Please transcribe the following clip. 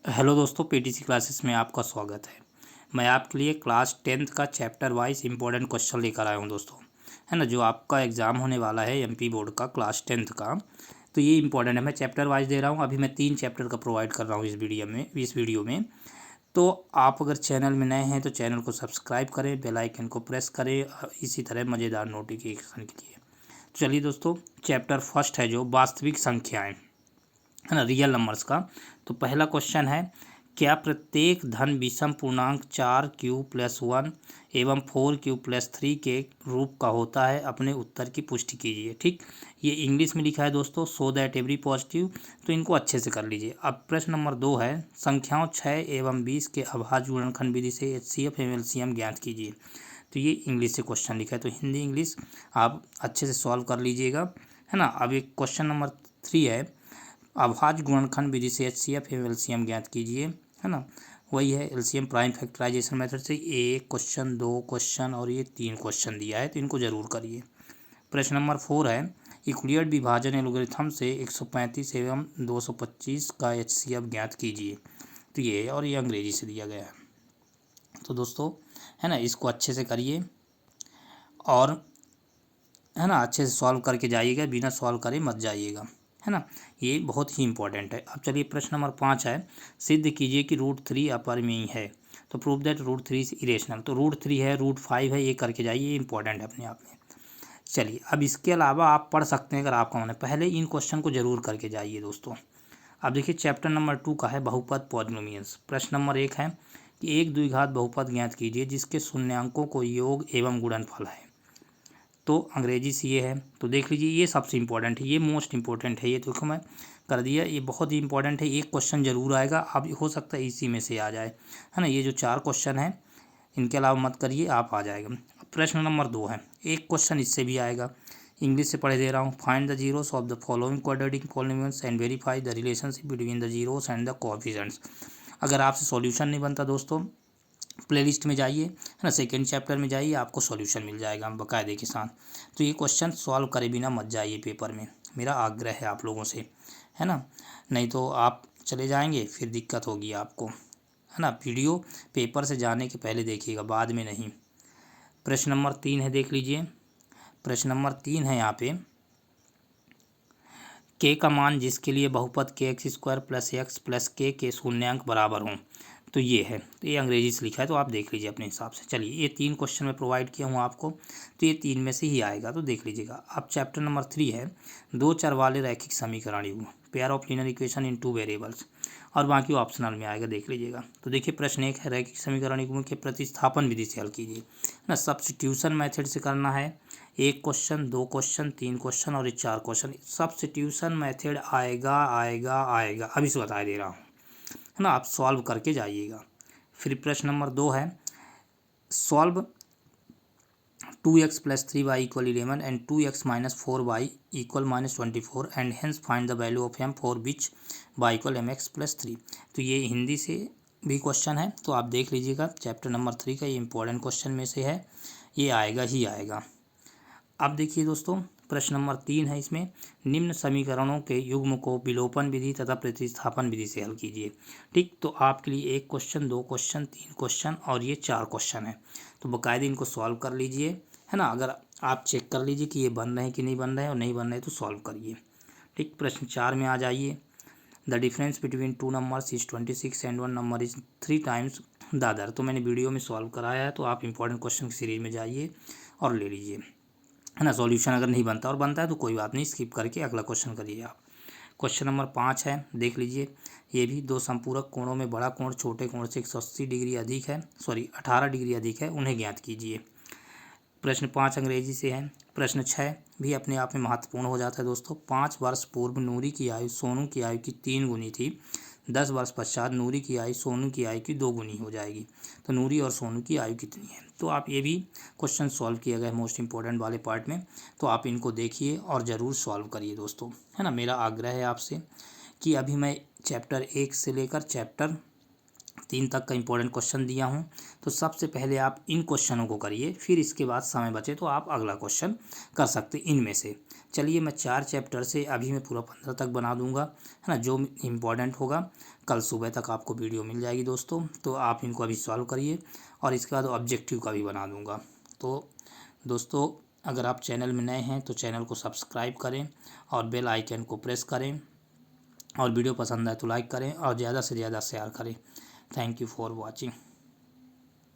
Hello दोस्तों, PTC classes में आपका स्वागत है। मैं आपके लिए क्लास 10th का चैप्टर वाइज इंपॉर्टेंट क्वेश्चन लेकर आया हूं दोस्तों, है ना। जो आपका एग्ज़ाम होने वाला है एमपी बोर्ड का क्लास 10th का, तो ये इंपॉर्टेंट है। मैं चैप्टर वाइज दे रहा हूं। अभी मैं 3 चैप्टर का प्रोवाइड कर रहा हूं इस वीडियो में। तो आप अगर चैनल में नए हैं तो चैनल को सब्सक्राइब करें, बेल आइकन को प्रेस करें इसी तरह मज़ेदार नोटिफिकेशन के लिए। तो चलिए दोस्तों, चैप्टर फर्स्ट है जो वास्तविक संख्याएँ, है ना, रियल नंबर्स का। तो पहला क्वेश्चन है, क्या प्रत्येक धन विषम पूर्णांक 4q+1 एवं 4q+3 के रूप का होता है? अपने उत्तर की पुष्टि कीजिए। ठीक, ये इंग्लिश में लिखा है दोस्तों, सो दैट एवरी पॉजिटिव, तो इनको अच्छे से कर लीजिए। अब प्रश्न नंबर 2 है, संख्याओं 6 एवं 20 के अभाज्य गुणनखंड विधि से एचसीएफ एवं एलसीएम ज्ञात कीजिए। तो ये इंग्लिश से क्वेश्चन लिखा है, तो हिंदी इंग्लिश आप अच्छे से सॉल्व कर लीजिएगा, है ना। अब एक क्वेश्चन नंबर 3 है, अभाज्य गुणनखंड विधि से एचसीएफ एवं एलसीएम ज्ञात कीजिए, है ना। वही है एलसीएम प्राइम फैक्टराइजेशन मेथड से। एक क्वेश्चन, 2 क्वेश्चन और ये 3 क्वेश्चन दिया है, तो इनको जरूर करिए। प्रश्न नंबर 4 है, यूक्लिड विभाजन एल्गोरिथम से 135 एवं 225 का एचसीएफ ज्ञात कीजिए। तो ये है, और ये अंग्रेजी से दिया गया है। तो दोस्तों, है ना, इसको अच्छे से करिए और, है ना, अच्छे से सॉल्व करके जाइएगा, बिना सॉल्व करे मत जाइएगा, है ना। ये बहुत ही इंपॉर्टेंट है। अब चलिए प्रश्न नंबर 5 है, सिद्ध कीजिए कि √3 अपरिमेय है। तो प्रूव दैट √3 इज इरेशनल। तो √3 है, √5 है, ये करके जाइए, ये इंपॉर्टेंट है अपने आप में। चलिए, अब इसके अलावा आप पढ़ सकते हैं, अगर आपका मन है, पहले इन क्वेश्चन को जरूर करके जाइए दोस्तों। अब देखिए चैप्टर नंबर 2 का है बहुपद पॉलिनोमियल्स। प्रश्न नंबर 1 है कि एक द्विघात बहुपद ज्ञात कीजिए जिसके शून्यांकों को योग एवं गुणनफल है। तो अंग्रेजी से ये है, तो देख लीजिए, ये सबसे इंपॉर्टेंट है, ये मोस्ट इंपॉर्टेंट है। ये देखो मैं कर दिया, ये बहुत ही इंपॉर्टेंट है, एक क्वेश्चन जरूर आएगा। अब हो सकता है इसी में से आ जाए, है ना। ये जो 4 क्वेश्चन है, इनके अलावा मत करिए, आप आ जाएगा। प्रश्न नंबर 2 है, एक क्वेश्चन इससे भी आएगा, इंग्लिश से पढ़े दे रहा हूँ। Find the zeros of the following quadratic polynomials and verify the relationship between the zeros and the coefficients. अगर आपसे सॉल्यूशन नहीं बनता दोस्तों, प्लेलिस्ट में जाइए, है ना, सेकेंड चैप्टर में जाइए, आपको सॉल्यूशन मिल जाएगा बाकायदे के साथ। तो ये क्वेश्चन सॉल्व करे बिना मत जाइए पेपर में, मेरा आग्रह है आप लोगों से, है ना। नहीं तो आप चले जाएंगे, फिर दिक्कत होगी आपको, है ना। वीडियो पेपर से जाने के पहले देखिएगा, बाद में नहीं। प्रश्न नंबर 3 है, देख लीजिए। प्रश्न नंबर 3 है यहाँ पे, के का मान जिसके लिए बहुपद kx² + x + k के शून्यांक बराबर हों। तो ये है, तो ये अंग्रेजी से लिखा है, तो आप देख लीजिए अपने हिसाब से। चलिए, ये 3 क्वेश्चन मैं प्रोवाइड किया हूँ आपको, तो ये 3 में से ही आएगा, तो देख लीजिएगा। अब चैप्टर नंबर 3 है, 2 चर वाले रैखिक समीकरण युग्म, pair of linear equation in 2 variables, और बाकी ऑप्शनल में आएगा, देख लीजिएगा। तो देखिए प्रश्न 1 है, रैखिक समीकरण युग्म के प्रतिस्थापन विधि से हल कीजिए, ना। सब्स्टिट्यूशन मेथड से करना है। एक क्वेश्चन, 2 क्वेश्चन, 3 क्वेश्चन और ये 4 क्वेश्चन, सब्स्टिट्यूशन मेथड आएगा आएगा आएगा, अभी से बता दे रहा हूँ, है ना। आप सॉल्व करके जाइएगा। फिर प्रश्न नंबर 2 है, solve 2x + 3y = 11 and 2x - 4y = -24 and hence find the value of m for which y = mx + 3। तो ये हिंदी से भी क्वेश्चन है, तो आप देख लीजिएगा। चैप्टर नंबर 3 का ये इंपॉर्टेंट क्वेश्चन में से है, ये आएगा ही आएगा। अब देखिए दोस्तों, प्रश्न नंबर 3 है, इसमें निम्न समीकरणों के युग्म को विलोपन विधि तथा प्रतिस्थापन विधि से हल कीजिए। ठीक, तो आपके लिए 1 क्वेश्चन, 2 क्वेश्चन, 3 क्वेश्चन और ये 4 क्वेश्चन है, तो बाकायदे इनको सॉल्व कर लीजिए, है ना। अगर आप चेक कर लीजिए कि ये बन रहे हैं कि नहीं बन रहे हैं, और नहीं बन रहे तो सॉल्व करिए। ठीक, प्रश्न 4 में आ जाइए। The difference between 2 numbers is 26 and 1 number is 3 times the other. तो मैंने वीडियो में सॉल्व कराया है, तो आप इंपॉर्टेंट क्वेश्चन की सीरीज में जाइए और ले लीजिए, है ना। सॉल्यूशन अगर नहीं बनता और बनता है तो कोई बात नहीं, स्किप करके अगला क्वेश्चन करिए आप। क्वेश्चन नंबर 5 है, देख लीजिए। ये भी 2 संपूरक कोणों में बड़ा कोण छोटे कोण से 180 डिग्री अधिक है, 18 डिग्री अधिक है, उन्हें ज्ञात कीजिए। प्रश्न 5 अंग्रेजी से है। प्रश्न 6 भी अपने आप में महत्वपूर्ण हो जाता है दोस्तों। 5 वर्ष पूर्व नूरी की आयु सोनू की आयु की 3 गुनी थी, 10 वर्ष पश्चात नूरी की आयु सोनू की आयु की 2 गुनी हो जाएगी। तो नूरी और सोनू की आयु कितनी है? तो आप ये भी क्वेश्चन सॉल्व किया गया है मोस्ट इंपॉर्टेंट वाले पार्ट में, तो आप इनको देखिए और ज़रूर सॉल्व करिए दोस्तों, है ना। मेरा आग्रह है आपसे कि अभी मैं चैप्टर 1 से लेकर चैप्टर 3 तक का इंपॉर्टेंट क्वेश्चन दिया हूँ। तो सबसे पहले आप इन क्वेश्चनों को करिए, फिर इसके बाद समय बचे तो आप अगला क्वेश्चन कर सकते इनमें से। चलिए मैं 4 चैप्टर से अभी मैं पूरा 15 तक बना दूंगा, है ना। जो इम्पोर्टेंट होगा कल सुबह तक आपको वीडियो मिल जाएगी दोस्तों, तो आप इनको अभी सॉल्व करिए और इसके बाद ऑब्जेक्टिव का भी बना दूंगा। तो दोस्तों अगर आप चैनल में नए हैं तो चैनल को सब्सक्राइब करें और बेल आइकन को प्रेस करें, और वीडियो पसंद आए तो लाइक करें और ज़्यादा से ज़्यादा शेयर करें। Thank you for watching.